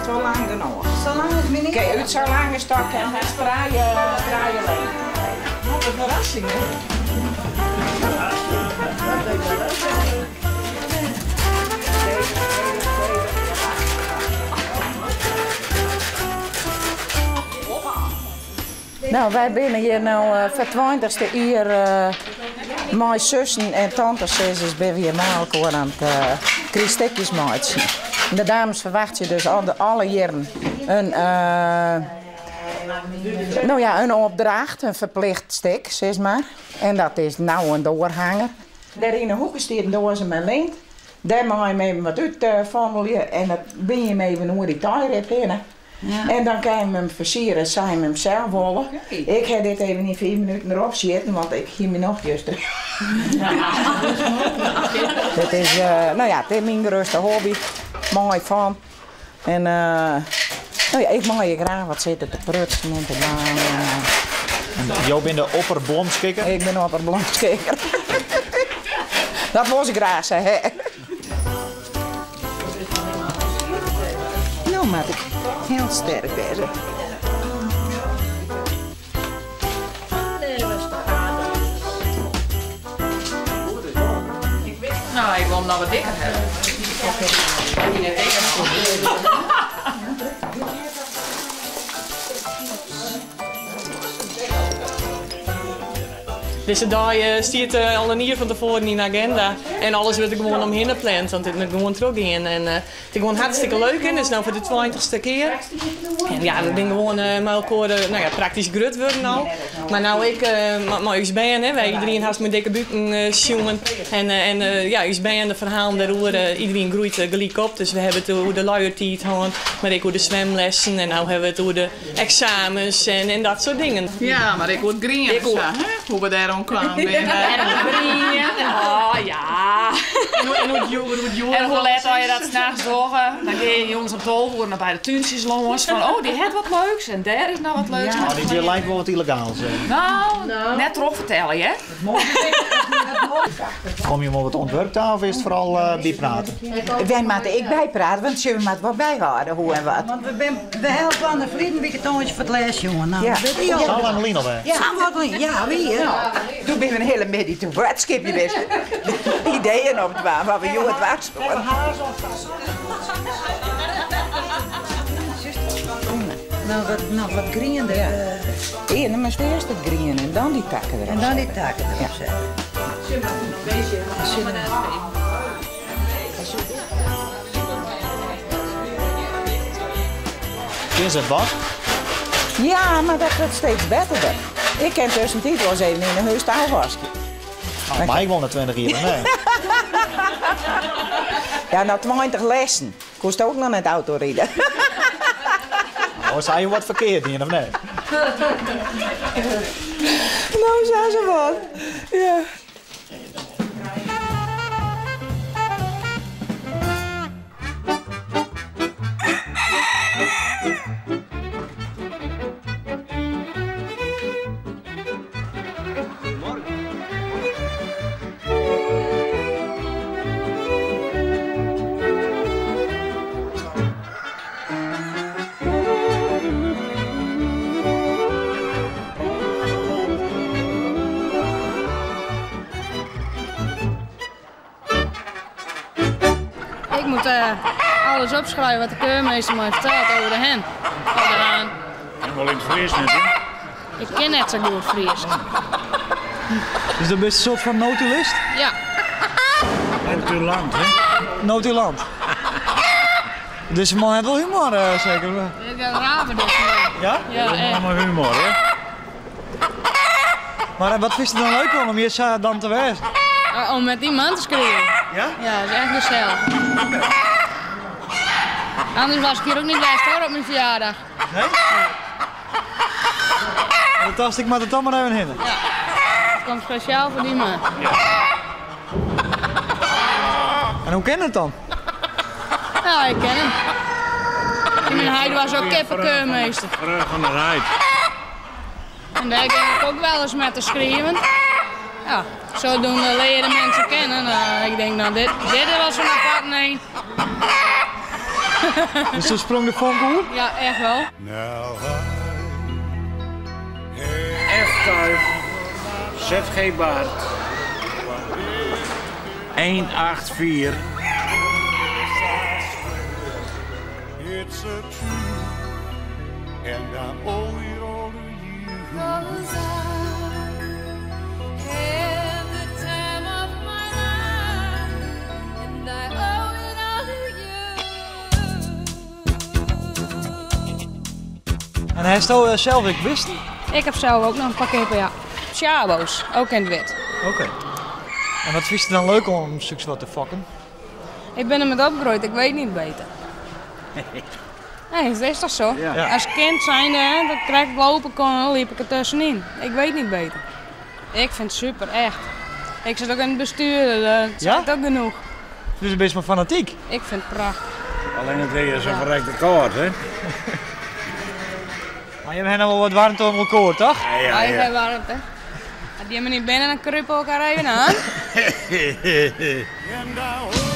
zo lang genoeg. Zo lang is het niet. Kijk, uit zo lange stok en hij draaien alleen. Wat een verrassing, hè? Nou, wij binnen hier nou voor 20e uur mijn zussen en tantes ben we hier met elkaar aan het kristekjes maken. De dames verwachten je dus alle jaren een opdracht, een verplicht stek, zeg maar. En dat is nou een doorhanger. Daar in de hoeken staat door ze mijn leent. Daar mag je mee wat uitvandelen en dat ben je mee even hoe die taai hebt in. Ja. En dan kan je hem versieren, zou je hem zelf wollen. Ik heb dit even in 4 minuten erop zitten, want ik hier me nog juist. Ja. Het is, het is mijn grootste hobby. Mooi van. En ik mag je graag wat zitten te prutsen en te doen. Jij bent de opperblomskikker? Ik ben een opperblomskikker. Dat was ik graag zeggen. Nou, maar ik heel sterk bezig. Nou, ik wil hem nou wat dikker hebben. Deze dag stiert al een uur van tevoren in de agenda. En alles wordt er gewoon omheen gepland, want het moet gewoon teruggaan. En het is gewoon hartstikke leuk en het is nou voor de 20ste keer. En ja, dat ding gewoon met elkaar praktisch grut worden nou. Maar nou ik, maar USBN, hè, wij iedereen haast met dikke buiten jongen. En USBN, de verhalen daarover, iedereen groeit gelijk op. Dus we hebben het over de luiertijd gehad, maar ik over de zwemlessen en nou hebben we het over de examens en dat soort dingen. Ja, maar ik word green, hoe we daar kwamen. Oh ja. En hoe laat je dat s'nachts zorgen? Dan ga je jongens op tol worden bij de tuintjes langs. Van oh, die heeft wat leuks en daar is nou wat leuks. Ja, die lijkt wel wat illegaal zijn. Nou, net erop vertellen, hè? Kom je maar wat ontwerpen of is het vooral bijpraten? Wij moeten ik bijpraten, want ze moeten wat bijhouden, hoe en wat. Want we helpen aan de vrienden wie het toontje voor het les, jongen. Nou, ja. Zal aan Lien alweer? Ja, wie hè? Ja. Toen ben we een hele middag te wedskipje best. Ideeën op het waan, waar we jong het waard stonden. Nou, wat green. Ja, dan moest eerst het green en dan die takken erop. En dan die takken erop zetten. Is het wat? Ja, maar dat wordt steeds beter. Ik ken tussentijd wel eens even in een heus taalvastje. Oh, maar ik woon na 20 jaar, nee. Ja, nou 20 lessen. Kost ook nog net autorijden. Oh, zei je wat verkeerd hier of nee? Nou, zijn ze wat. Ja. Ik moet alles opschrijven wat de keurmeester mij vertelt over de hen. Over de haan. En wel in het Fries net, hè? Ik ken net zo goed Fries. Dus dat is een soort van notulist? Ja. Notulant, hè? Notulant. Dus man heeft wel humor, zeker? Ik heb raven dus. Ja? Ja, echt. Allemaal humor, hè? Maar wat vind je dan leuk om hier dan te wezen? Om met iemand te schrijven. Ja? Ja, dat is echt gezellig. Anders was ik hier ook niet blij hoor op mijn verjaardag. Nee? Dan tast ik maar de maar even in. Ja. Dat komt speciaal voor die man. Ja. En hoe ken je het dan? Ja, ik ken hem. Mijn hij was ook kippenkeurmeester. Terug aan de rijd. En daar ging ik ook wel eens met te schrijven. Ja, zodoende leren mensen kennen. Ik denk, nou, dit was een apart nee. Dus toen sprong de vonk goed? Ja, echt wel. F-Kuif. ZG Baart. 184. It's a truth, and I owe it all to you. 'Cause I had the time of my life, and I owe it all to you. En hij stond zelf, ik wist. Ik heb zelf ook nog een paar kippen, ja. Sjabo's, ook in het wit. Oké. En wat vind je dan leuk om zulks wat te fokken? Ik ben er met opgegroeid, ik weet niet beter. Nee, dat is toch zo? Ja. Als kind zijnde, dat krijg ik lopen kon, liep ik er tussenin. Ik weet niet beter. Ik vind het super, echt. Ik zit ook in het bestuur, dat zegt ook genoeg. Dus een beetje maar fanatiek. Ik vind het prachtig. Alleen het weer is een verrekte kaart, hè? Maar je hebt nou wel wat warmte om elkaar, toch? Ja, ik heb warmte. Als die me niet binnen, dan kruipen we elkaar even aan. And I owe